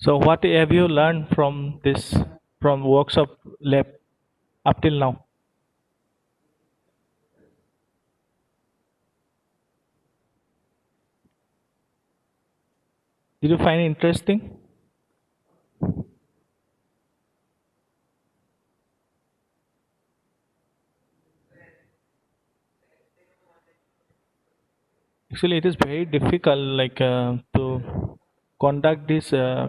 So what have you learned from this, from workshop lab up till now? Did you find it interesting? Actually, it is very difficult, like to conduct these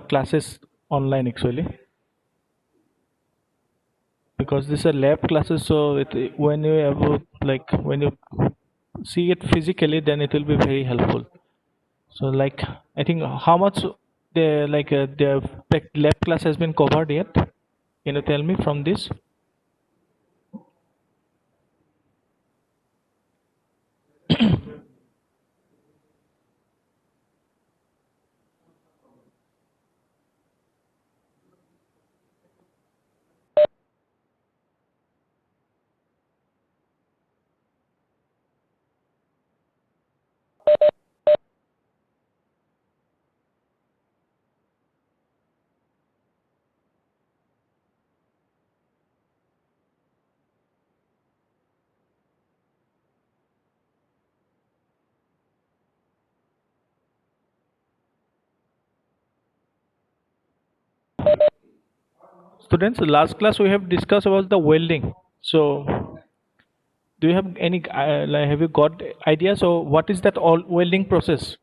classes online actually, because these are lab classes. So when you have, like when you see it physically, then it will be very helpful. So like I think how much the lab class has been covered yet? Can you tell me from this? Students, last class we have discussed about the welding. So do you have any have you got idea? So what is that all welding process?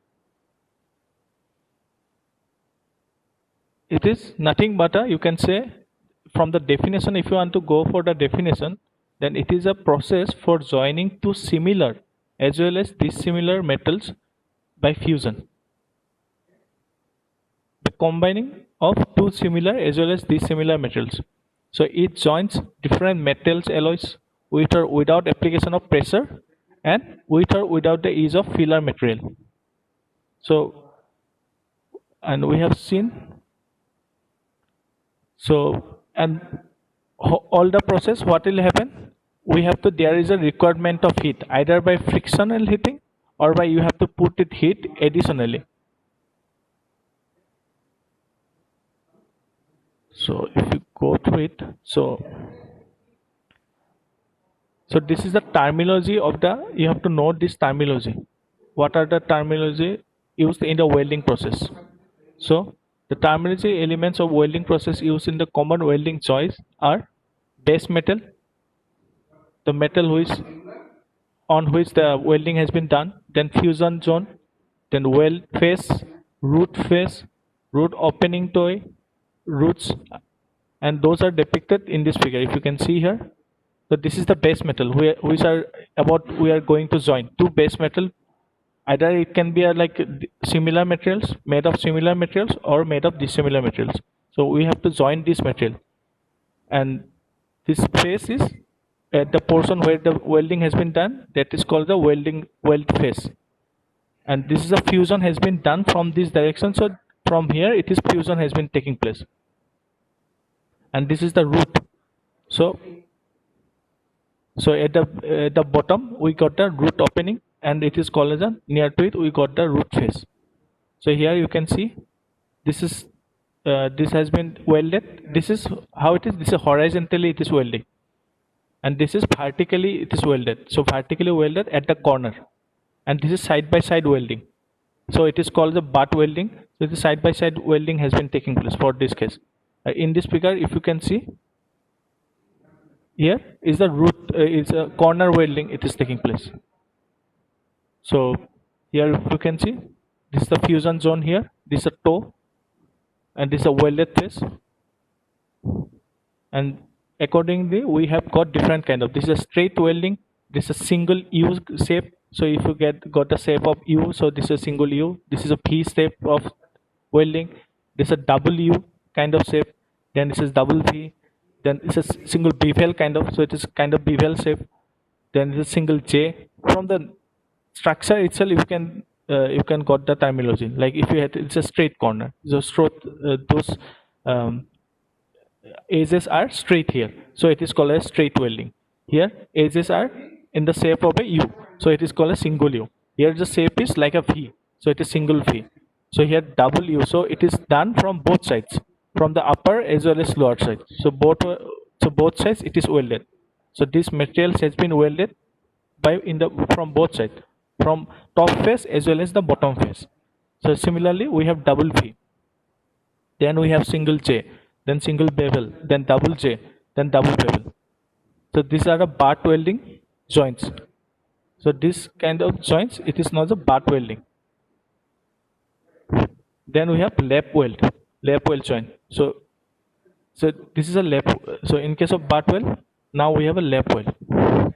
It is nothing but a, you can say, from the definition, if you want to go for the definition, then it is a process for joining two similar as well as dissimilar metals by fusion. The combining of two similar as well as dissimilar metals. So it joins different metals alloys with or without application of pressure and with or without the use of filler material. So, and we have seen, so and all the process, what will happen? We have to, there is a requirement of heat either by frictional heating or by you have to put it heat additionally. So if you go through it, so this is the terminology of the, you have to know this terminology. What are the terminology used in the welding process? So the terminology elements of welding process used in the common welding choice are base metal, the metal which on which the welding has been done, then fusion zone, then weld face, root opening toe, roots, and those are depicted in this figure. If you can see here, so this is the base metal which are about we are going to join two base metal. Either it can be similar materials, made of similar materials, or made of dissimilar materials. So we have to join this material, and this face is at the portion where the welding has been done. That is called the weld face, and this is a fusion has been done from this direction. So from here, it is fusion has been taking place, and this is the root. So at the bottom we got the root opening, and it is called as a, near to it we got the root face. So here you can see this is this has been welded. This is how it is. This is horizontally it is welding, and this is vertically it is welded. So vertically welded at the corner, and this is side by side welding. So it is called the butt welding. So the side by side welding has been taking place for this case. In this figure, if you can see, here is the root, is a corner welding. It is taking place. So here you can see this is the fusion zone here. This is a toe, and this is a welded face. And accordingly, we have got different kind of. This is a straight welding. This is a single U shape. So if you got the shape of U, so this is a single U. This is a V shape of welding. This is a double U kind of shape. Then this is double V. Then it's a single bevel kind of. So it is kind of bevel shape. Then it's a single J. From the structure itself, you can got the terminology. Like if you had, it's a straight corner. So those um, edges are straight here, so it is called as straight welding. Here edges are in the shape of a U, so it is called a single U. Here the shape is like a V, so it is single V. So here double U. So it is done from both sides, from the upper as well as lower side. So both sides it is welded. So this material has been welded by in the from both sides, from top face as well as the bottom face. So similarly we have double V, then we have single J, then single bevel, then double J, then double bevel. So these are the butt welding joints. So this kind of joints, it is not the butt welding. Then we have lap weld joint. So this is a lap. So in case of butt weld, now we have a lap weld.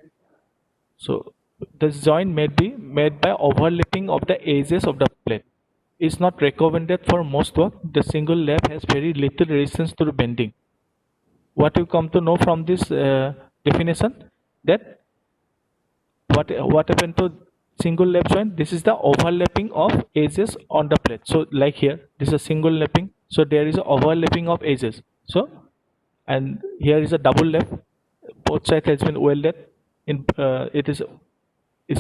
So the joint may be made by overlapping of the edges of the plate. It's not recommended for most work. The single lap has very little resistance to the bending. What you come to know from this definition, that what happened to single lap joint, this is the overlapping of edges on the plate. So like here this is a single lapping, so there is a overlapping of edges. So and here is a double lap, both sides has been welded in it is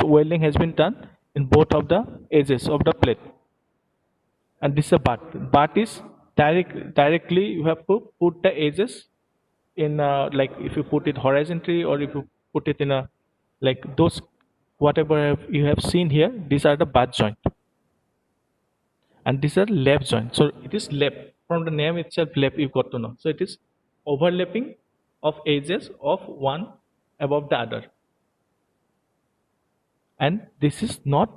welding has been done in both of the edges of the plate. And this is a butt is directly you have to put the edges in like if you put it horizontally or if you put it in a like those whatever you have seen here, these are the butt joint and these are lap joint. So it is lap, from the name itself lap you got to know. So it is overlapping of edges of one above the other. And this is not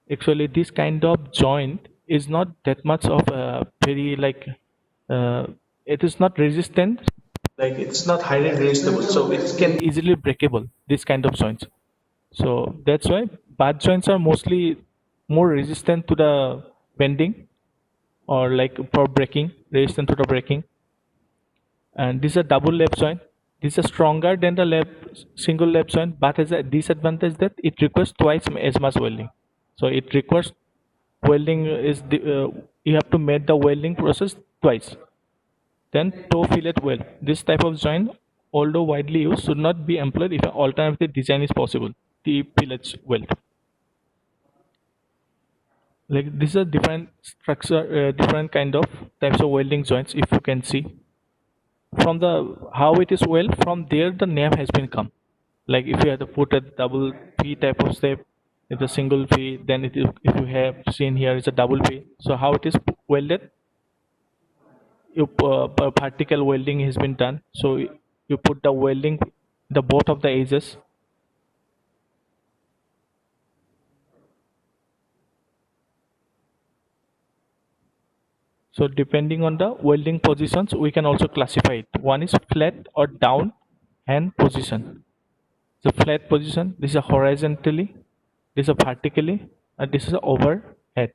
actually, this kind of joint is not that much of a very like uh, it is not resistant, like it's not highly resistible, so it can easily breakable, this kind of joints. So that's why butt joints are mostly more resistant to the bending or like for breaking, resistant to the breaking. And this is a double lap joint. This is stronger than the lap single lap joint, but has a disadvantage that it requires twice as much welding. So it requires welding is you have to make the welding process twice. Then toe fillet weld. This type of joint, although widely used, should not be employed if an alternative design is possible. The fillet weld. Like this is a different structure, different kind of types of welding joints. If you can see from the how it is weld, from there the name has been come. Like if you have to put a double V type of shape, it's a single V. Then it is, if you have seen here, it's a double V. So how it is welded, you vertical welding has been done. So you put the welding the both of the edges. So depending on the welding positions, we can also classify it. One is flat or down hand position. The flat position, this is a horizontally, this is a vertically, and this is a overhead.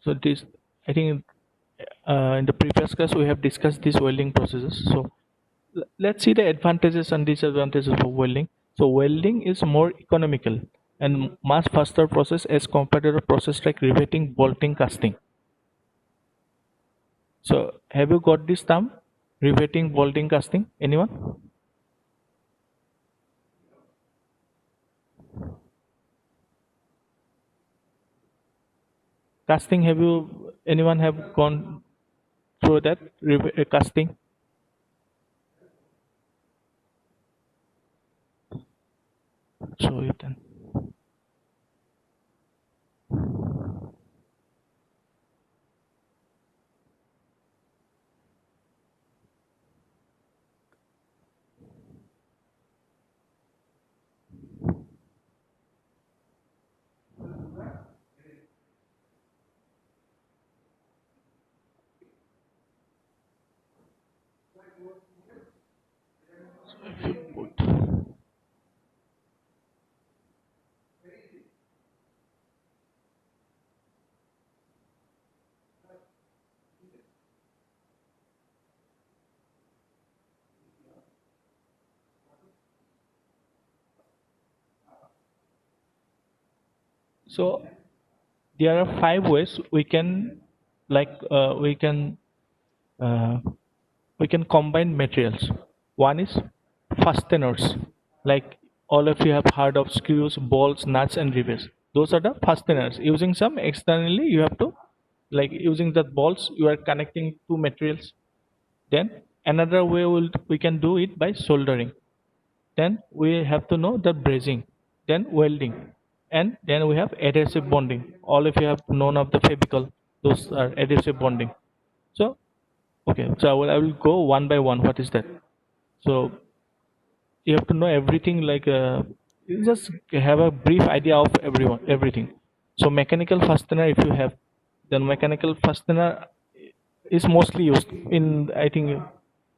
So this, I think, in the previous class we have discussed these welding processes. So let's see the advantages and disadvantages of welding. So welding is more economical and much faster process as compared to a process like riveting, bolting, casting. So have you got this term? Riveting, bolting, casting? Anyone? Casting, have you anyone have gone through that casting? So you then. So there are five ways we can like uh, we can combine materials. One is fasteners, like all of you have heard of screws, bolts, nuts, and rivets. Those are the fasteners. Using some externally, you have to like using the bolts, you are connecting two materials. Then another way we can do it by soldering. Then we have to know the brazing, then welding, and then we have adhesive bonding. All of you have known of the Fevicol. Those are adhesive bonding. So okay, so I will go one by one. What is that? So you have to know everything. Like you just have a brief idea of everything. So mechanical fastener, if you have, then mechanical fastener is mostly used in, I think,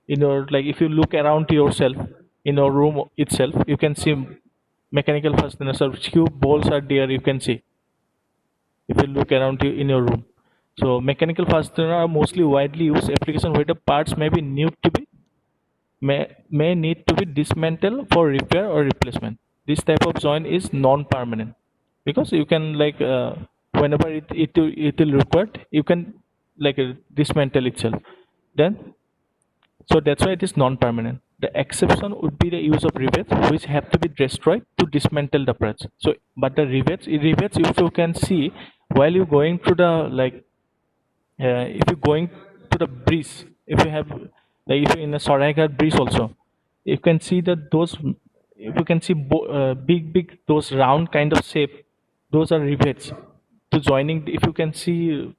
in your, like if you look around to yourself in your room itself, you can see mechanical fasteners or few bolts are there. You can see if you look around you in your room. So mechanical fastener are mostly widely used application where the parts may need to be dismantled for repair or replacement. This type of joint is non-permanent because you can like whenever it will required, you can like dismantle itself. Then so that's why it is non-permanent. The exception would be the use of rivets, which have to be destroyed to dismantle the parts. So, but the rivets, if you can see, while you're going through the like if you're going to the breeze, if you have like if you're in a Saraiঘাট breeze also, you can see that those, if you can see big those round kind of shape, those are rivets to joining. If you can see,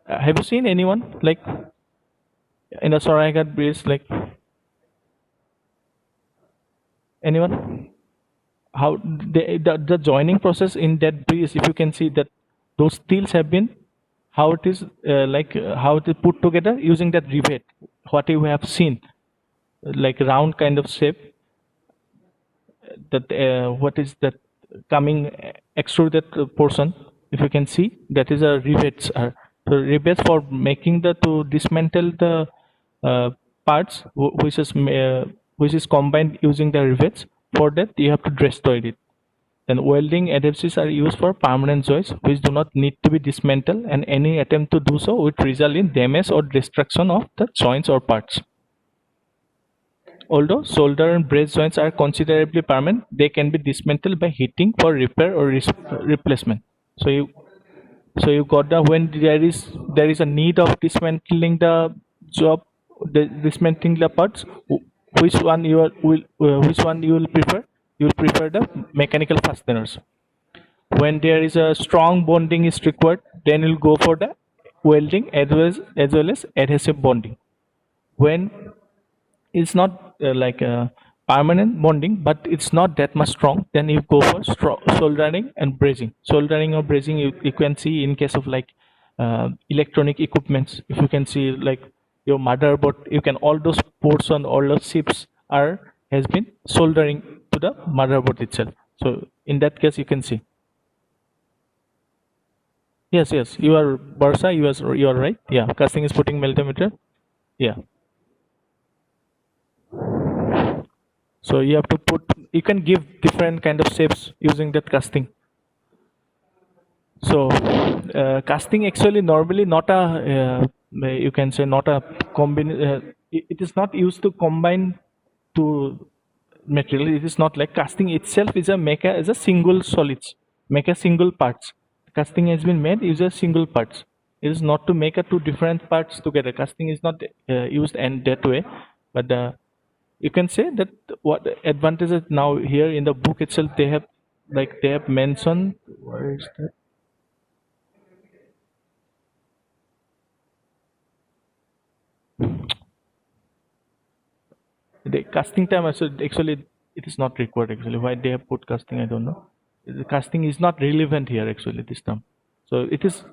have you seen anyone like in a Saraiঘাট breeze, like anyone? How the joining process in that breeze, if you can see that those steels have been, how it is how it is put together using that rivet, what you have seen, like round kind of shape, that what is that coming extruded portion, if you can see, that is a rivets. So rivets for making the to dismantle the uh, parts which is combined using the rivets. For that you have to destroy it. Then welding adhesives are used for permanent joints which do not need to be dismantled, and any attempt to do so would result in damage or destruction of the joints or parts. Although solder and brace joints are considerably permanent, they can be dismantled by heating for repair or replacement. So you got the, when there is a need of dismantling the job, dismantling the parts. Which one which one you will prefer? You will prefer the mechanical fasteners. When there is a strong bonding is required, then you'll go for the welding as well as adhesive bonding. When it's not like a permanent bonding, but it's not that much strong, then you go for soldering and brazing. Soldering or brazing, you can see in case of like electronic equipments. If you can see like your motherboard, you can, all those ports on all those chips are has been soldering to the motherboard itself. So in that case you can see. Yes, you are Barsa, you are right. Yeah, casting is putting multimeter. Yeah. So you have to put, you can give different kind of shapes using that casting. So casting actually normally not a you can say not a it is not used to combine to material. It is not like casting itself is a make a, is a single solids, make a single parts. Casting has been made is a single parts. It is not to make a two different parts together. Casting is not used and that way, but you can say that what advantages now here in the book itself they have, like they have mentioned, where is that? The casting time actually it is not required. Actually, why they have put casting, I don't know. The casting is not relevant here actually this term. So it is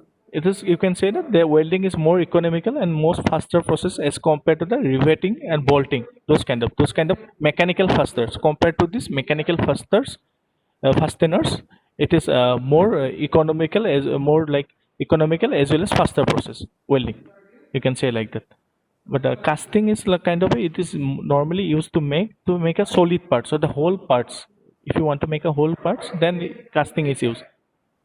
you can say that the welding is more economical and most faster process as compared to the riveting and bolting. Those kind of mechanical fasteners compared to this mechanical fasteners, it is more economical, as more like economical as well as faster process welding. You can say like that. But casting is like kind of it is normally used to make a solid part. So the whole parts, if you want to make a whole parts, then casting is used.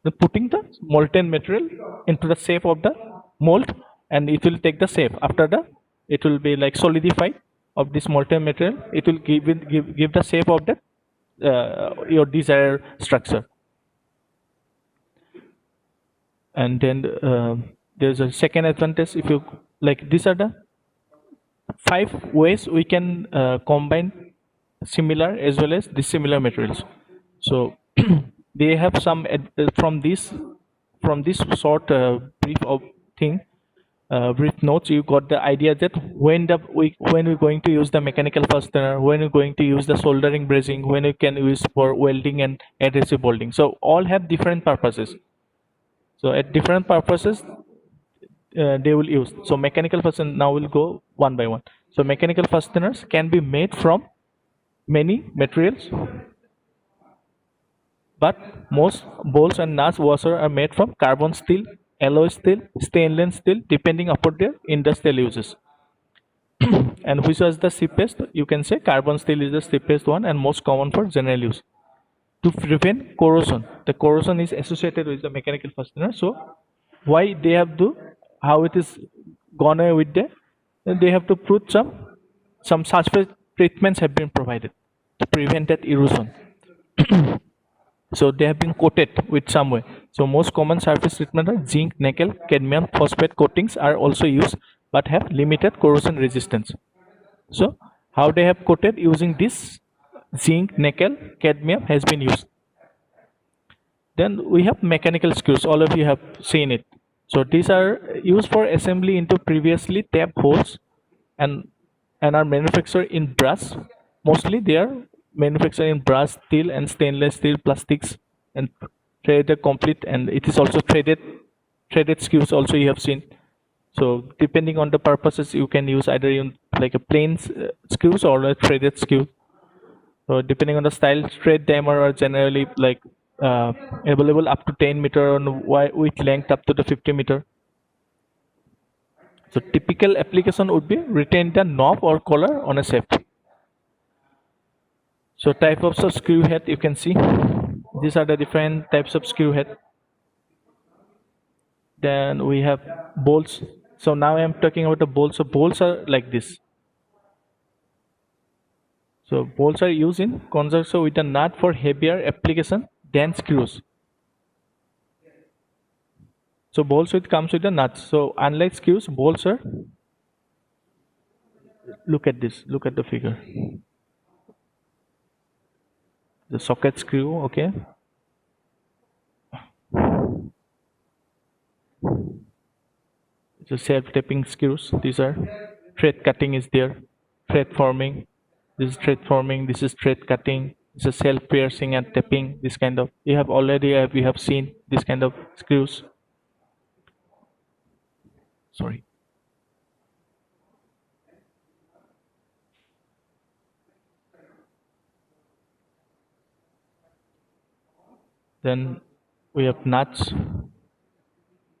then putting the molten material into the shape of the mold, and it will take the shape. After the, it will be like solidified of this molten material. It will give the shape of the your desired structure. And then there's a second advantage. If you like, these are the 5 ways we can combine similar as well as dissimilar materials. So they have some from this short brief of thing, brief notes, you got the idea that when we're going to use the mechanical fastener, when we're going to use the soldering bracing, when we can use for welding and adhesive welding. So all have different purposes. So at different purposes, they will use. So mechanical fastener, now we'll go one by one. So mechanical fasteners can be made from many materials, but most bolts and nuts washer are made from carbon steel, alloy steel, stainless steel, depending upon their industrial uses. And which was the cheapest? You can say carbon steel is the cheapest one and most common for general use. To prevent corrosion, the corrosion is associated with the mechanical fastener. So why they have to, how it is gone away with the, they have to put some surface treatments have been provided to prevent that erosion. So they have been coated with some way. So most common surface treatment are zinc, nickel, cadmium, phosphate coatings are also used, but have limited corrosion resistance. So how they have coated using this zinc, nickel, cadmium has been used. Then we have mechanical screws. All of you have seen it. So these are used for assembly into previously tapped holes, and are manufactured in brass. Mostly they are manufactured in brass, steel, and stainless steel, plastics, and threaded complete. And it is also threaded screws. Also you have seen. So depending on the purposes, you can use either in like a plain screws or a threaded screw. So depending on the style, thread diameter are generally like available up to 10 meter on width length up to the 50 meter. So typical application would be retain the knob or collar on a shaft. So types of screw head you can see. These are the different types of screw head. Then we have bolts. So now I am talking about the bolts. So bolts are like this. So bolts are used in conjunction with a nut for heavier application than screws. So bolts comes with the nuts. So unlike screws, bolts are, look at this, look at the figure. The socket screw, okay. So self-tapping screws, these are thread cutting is there, thread forming. This is thread forming, this is thread cutting, this is self-piercing and tapping, this kind of, you have already we have seen this kind of screws. Sorry. Then we have nuts.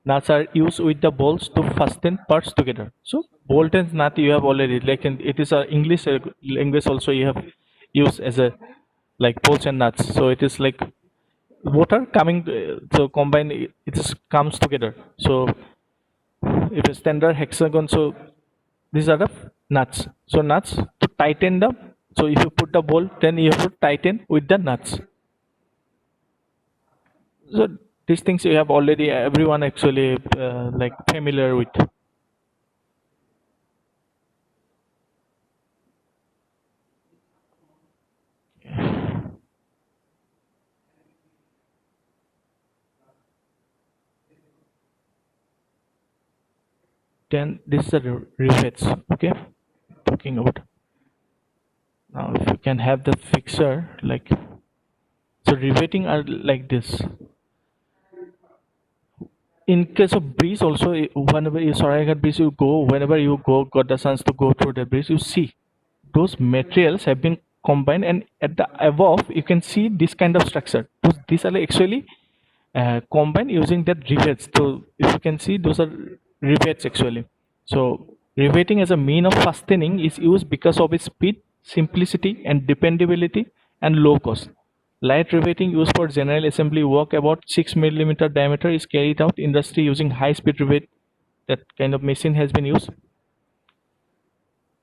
Nuts are used with the bolts to fasten parts together. So bolt and nut you have already, like it is a English language also you have used as a like bolts and nuts. So it is like both are coming so combine, it just comes together. So if a standard hexagon, so these are the nuts. So nuts to tighten them. So if you put the bolt, then you have to tighten with the nuts. So these things you have already everyone actually like familiar with. Then this is the rivets, okay. Talking about now, if you can have the fixer like, so riveting are like this. In case of bridge also, whenever you Saraigat bridge you go, whenever you go got the chance to go through the bridge, you see those materials have been combined, and at the above you can see this kind of structure. These are actually combined using that rivets. So if you can see, those are rivets actually. So riveting as a mean of fastening is used because of its speed, simplicity, and dependability and low cost. Light riveting used for general assembly work about 6 millimeter diameter is carried out industry using high speed rivet. That kind of machine has been used.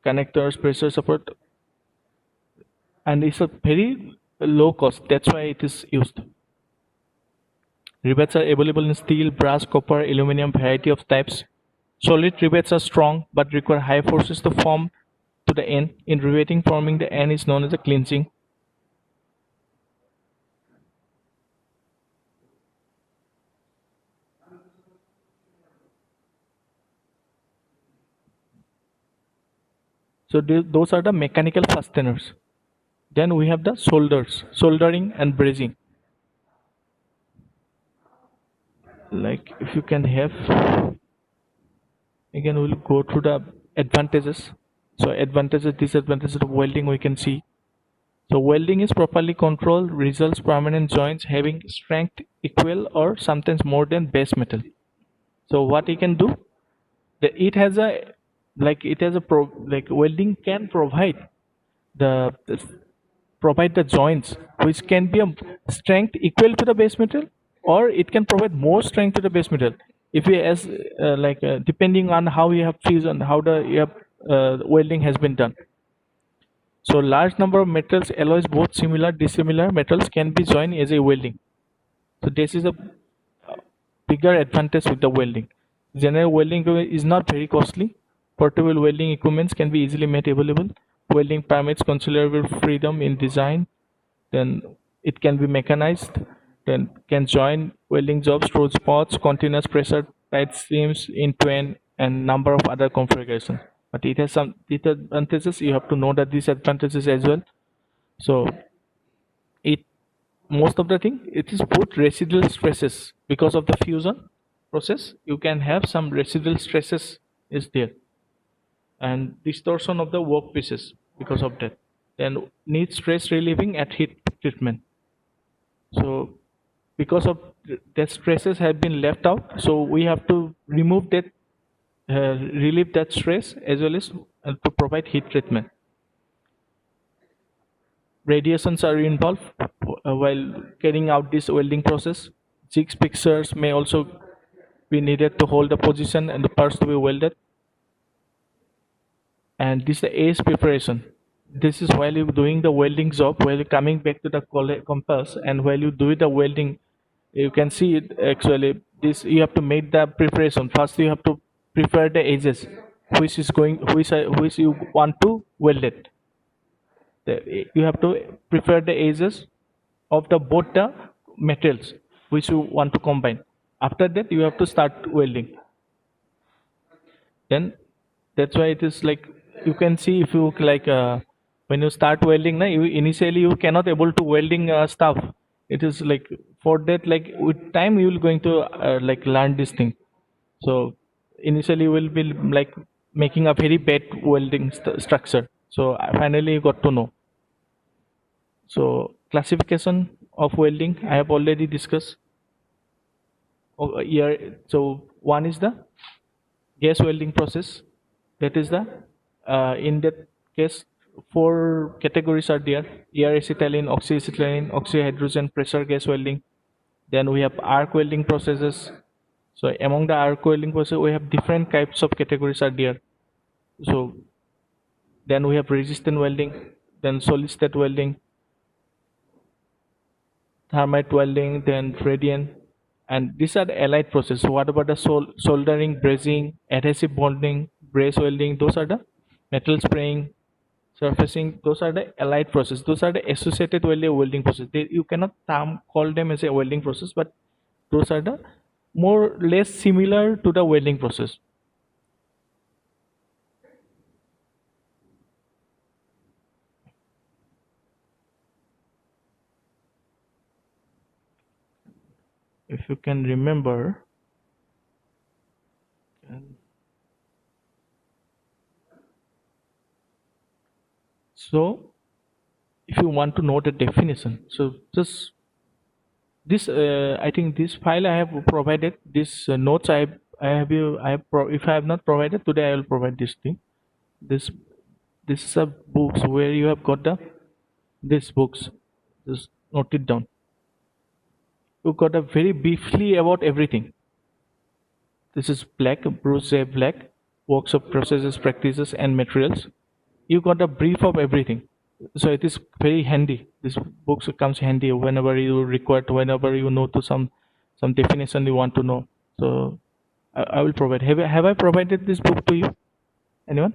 Connectors, pressure support, and it's a very low cost. That's why it is used. Rivets are available in steel, brass, copper, aluminum, variety of types. Solid rivets are strong but require high forces to form to the end. In riveting, forming the end is known as a clinching. So those are the mechanical fasteners. Then we have the soldering and brazing. Like if you can have, again we'll go through the advantages. So advantages, disadvantages of welding we can see. So welding is properly controlled, results permanent joints having strength equal or sometimes more than base metal. So what you can do, it has a like welding can the provide the joints which can be a strength equal to the base metal, or it can provide more strength to the base metal if we as depending on how you have fusion, how the you have, welding has been done. So large number of metals alloys both similar dissimilar metals can be joined as a welding. So this is a bigger advantage with the welding. General welding equipment is not very costly. Portable welding equipments can be easily made available. Welding permits considerable freedom in design. Then it can be mechanized. Then can join welding jobs through spots, continuous pressure, tight seams, in twin, and number of other configurations. But it has some disadvantages. You have to know the disadvantages as well. So it most of the thing it is put residual stresses because of the fusion process. You can have some residual stresses is there, and distortion of the workpieces because of that. Then need stress relieving at heat treatment. So because of that stresses have been left out, so we have to remove that, relieve that stress as well as to provide heat treatment. Radiations are involved while carrying out this welding process. Jigs fixers may also be needed to hold the position and the parts to be welded. And this is the ace preparation. This is while you're doing the welding job, while you're coming back to the compass, and while you do the welding, you can see it actually. This you have to make the preparation. First, you have to prepare the edges, which you want to weld it. You have to prepare the edges of the both the metals which you want to combine. After that, you have to start welding. Then that's why it is like you can see if you like when you start welding, na, you initially you cannot able to welding stuff. It is like for that like with time you will going to like learn this thing. So initially you will be like making a very bad welding structure. So finally you got to know. So classification of welding I have already discussed. Oh, here, so one is the gas welding process. That is the in that case four categories are there: air acetylene, oxyacetylene, oxyhydrogen, pressure gas welding. Then we have arc welding processes. So among the arc welding process, we have different types of categories are there. So then we have resistant welding, then solid state welding, thermite welding, then radiant, and these are the allied process. So what about the soldering, brazing, adhesive bonding, brace welding? Those are the metal spraying, surfacing. Those are the allied process. Those are the associated welding process. You cannot call them as a welding process, but those are the more or less similar to the welding process. If you can remember, so if you want to know the definition, so just this I think this file I have provided, this notes I have you I have if I have not provided today, I will provide this thing. This this is a books where you have got the this books, this note it down. You got a very briefly about everything. This is black, Bruce J. Black, workshop processes, practices, and materials. You got a brief of everything. So it is very handy. This book comes handy whenever you require, whenever you know to some definition you want to know. So I will provide. Have I provided this book to you? Anyone?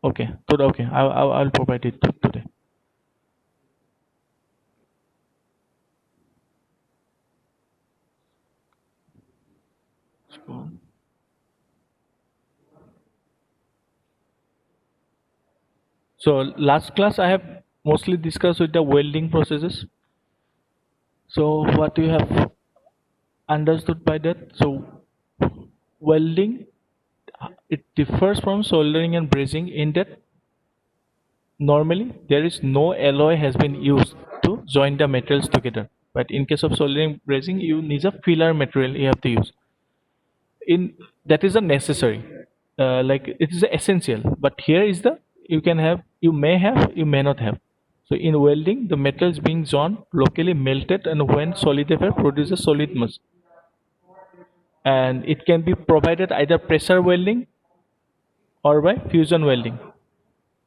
Okay. Today, okay. I'll provide it today. So last class I have mostly discussed with the welding processes. So what you have understood by that? So welding, it differs from soldering and brazing in that normally there is no alloy has been used to join the materials together. But in case of soldering brazing, you need a filler material you have to use. In that is a necessary, like it is essential. But here is the you may have, you may not have. So in welding, the metal is being joined locally melted, and when solidified, produces solid mass. And it can be provided either pressure welding or by fusion welding.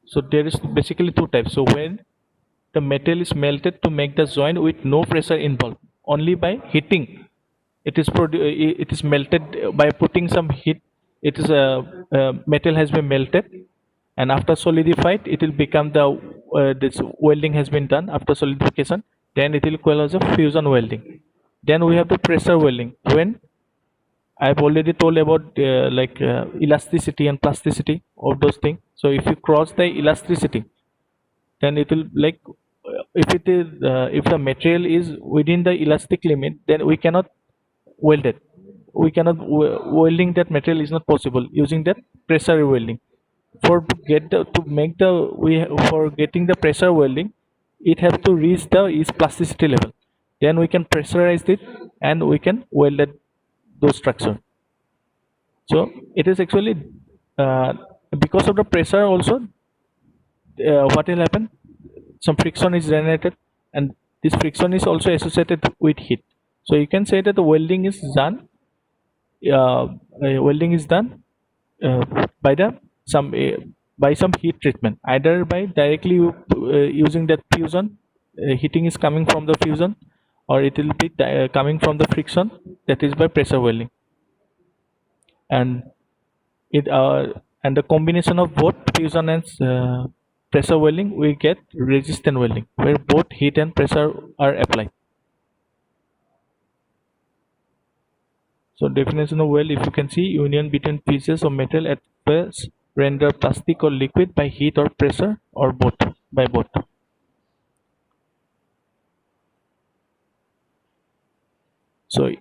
So there is basically two types. So when the metal is melted to make the joint with no pressure involved, only by heating, it is melted by putting some heat. It is a metal has been melted, and after solidified, it will become the this welding has been done after solidification. Then it will call as a fusion welding. Then we have the pressure welding when I've already told about elasticity and plasticity of those things. So if you cross the elasticity, then it will if the material is within the elastic limit, then we cannot weld it. We cannot welding that material is not possible using that pressure welding. For to get the to make the we For getting the pressure welding, it has to reach the is plasticity level. Then we can pressurize it and we can weld it, those structure. So it is actually uh, because of the pressure also, what will happen? Some friction is generated, and this friction is also associated with heat. So you can say that the welding is done by the some by some heat treatment, either by directly using that fusion, heating is coming from the fusion, or it will be coming from the friction, that is by pressure welding. And it and the combination of both fusion and pressure welding, we get resistant welding where both heat and pressure are applied. So definition of weld, if you can see, union between pieces of metal at first render plastic or liquid by heat or pressure, or both, by both. So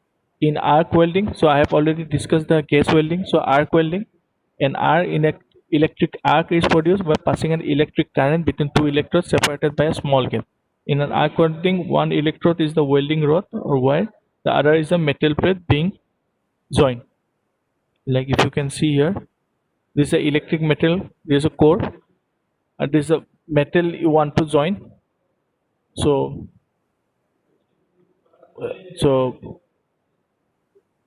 in arc welding, so I have already discussed the gas welding. So arc welding, an arc in a electric arc is produced by passing an electric current between two electrodes separated by a small gap. In an arc welding, one electrode is the welding rod or wire, the other is a metal plate being joined. Like if you can see here, this is a electric metal, there is a core, and this is a metal you want to join. So so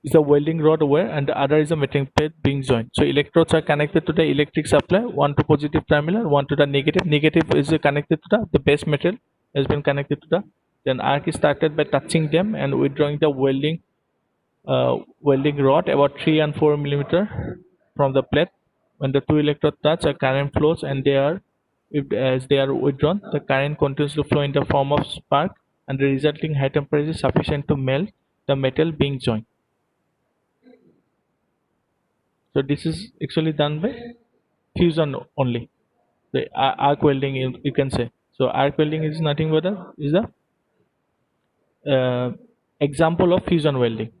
is a welding rod wire, and the other is a metal plate being joined. So electrodes are connected to the electric supply, one to positive terminal, one to the negative. Negative is connected to the base metal has been connected to the. Then arc is started by touching them and withdrawing the welding rod about 3 and 4 millimeter from the plate. When the two electrodes touch, a current flows, and as they are withdrawn, the current continues to flow in the form of spark, and the resulting high temperature is sufficient to melt the metal being joined. So this is actually done by fusion only. The arc welding, you can say. So arc welding is nothing but a example of fusion welding.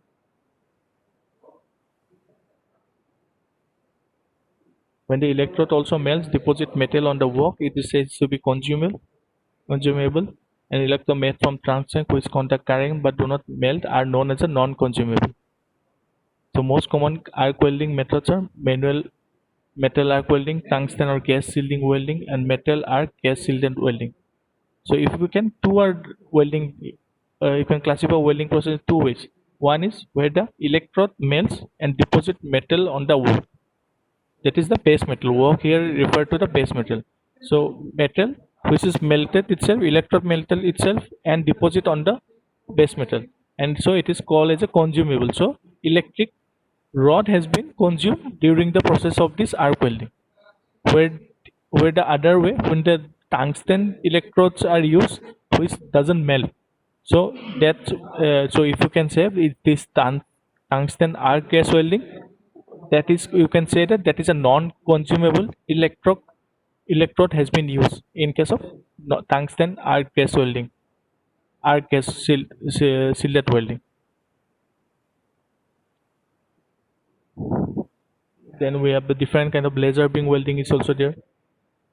When the electrode also melts, deposit metal on the work, it is said to be consumable. And electrode made from tungsten which conduct current but do not melt are known as a non-consumable. So most common arc welding methods are manual metal arc welding, tungsten or gas shielding welding, and metal arc gas shielded welding. So if you can two are welding, you can classify welding process in two ways. One is where the electrode melts and deposit metal on the wood. That is the base metal. Work here refer to the base metal. So metal which is melted itself, electrode metal itself and deposit on the base metal. And so it is called as a consumable. So electric rod has been consumed during the process of this arc welding. Where where the other way when the tungsten electrodes are used which doesn't melt. So that so if you can say it is tungsten arc gas welding, that is you can say that that is a non-consumable electrode has been used in case of tungsten arc gas welding, arc gas shielded welding. Then we have the different kind of laser beam welding is also there.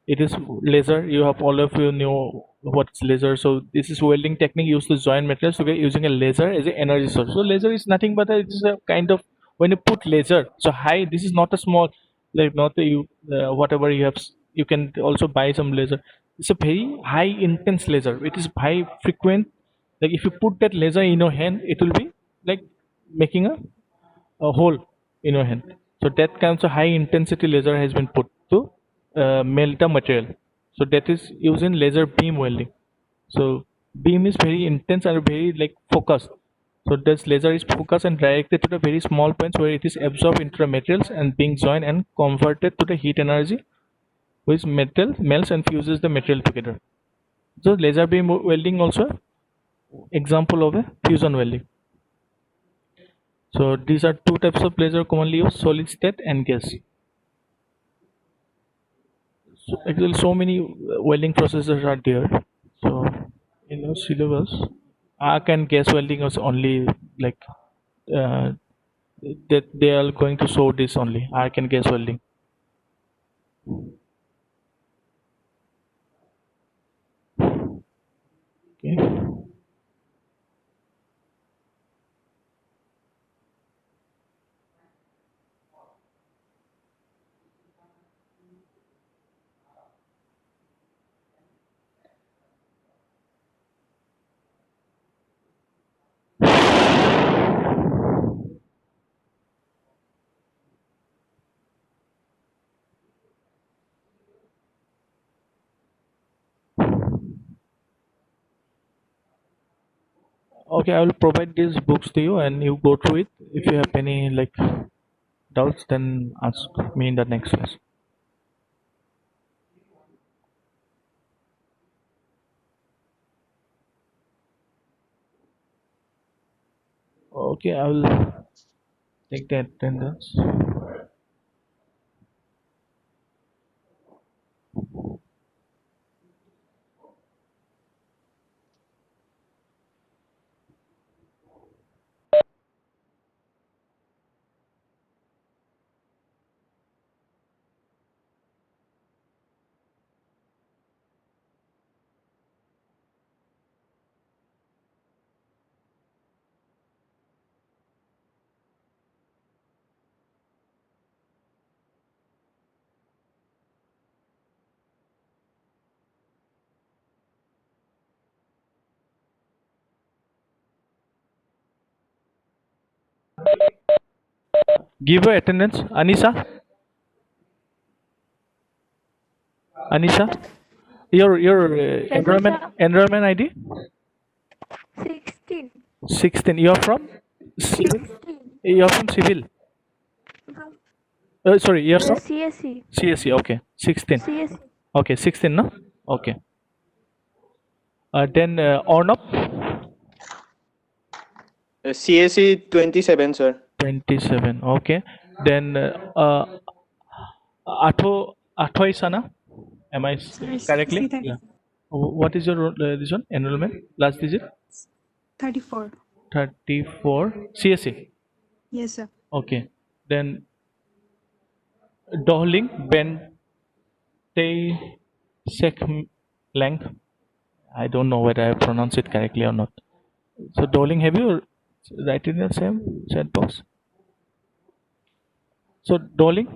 It is laser, you have all of you know what's laser. So this is welding technique used to join materials together using a laser as an energy source. So laser is nothing but it's a kind of when you put laser, so high, this is not a small, like not a, you whatever you have you can also buy some laser. It's a very high intense laser, it is high frequent. Like if you put that laser in your hand, it will be like making a hole in your hand. So that kind of high intensity laser has been put to melt the material. So that is used in laser beam welding. So beam is very intense and very like focused. So this laser is focused and directed to the very small points where it is absorbed into the materials and being joined and converted to the heat energy, which metal melts and fuses the material together. So laser beam welding also example of a fusion welding. So these are two types of laser commonly used: solid state and gas. So actually, so many welding processes are there. So in our syllabus, arc and gas welding was only like uh, that they are going to show this only arc and gas welding. Okay. Okay, I will provide these books to you, and you go through it. If you have any like doubts, then ask me in the next class. Okay, I will take the attendance. Give your attendance, Anisa. Anisa, your Present, sir. enrollment ID 16. 16. You are from civil. 16. You are from civil. Sorry, you are from CSE. CSE. Okay, 16. CSE. Okay, 16. No. Okay. Then Ornab CSE 27, sir. 27. Okay. Then Atho Isana. Am I correctly? Yeah. What is your this one enrollment last digit? 34. 34. CSE. Yes, sir. Okay. Then Dohling Bente Sek Lang. I don't know whether I pronounce it correctly or not. So Dohling, have you write in the same chat box? So Doling.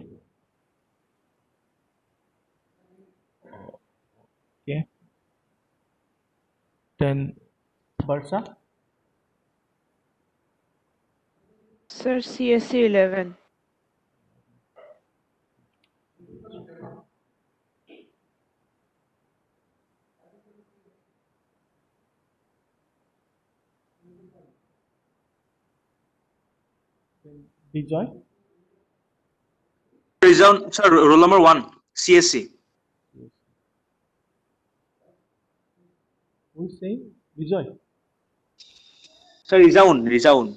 Okay. Then Barsa. Sir, CSC 11. Bijoy. Sir, roll number 1, CSC. Who is saying Bijoy? Sir, Rizaun.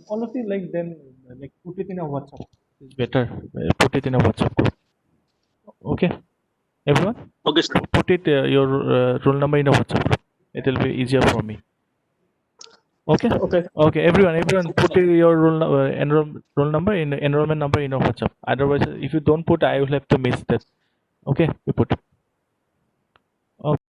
All of you like then like put it in a WhatsApp. It's better. Put it in a WhatsApp group. Okay, everyone. Okay, sir. Put it your roll number in a WhatsApp group. It will be easier for me. Okay. Okay. Okay, everyone, put your roll number in enrollment number in a WhatsApp. Otherwise, if you don't put, I will have to miss that. Okay, you put. Okay.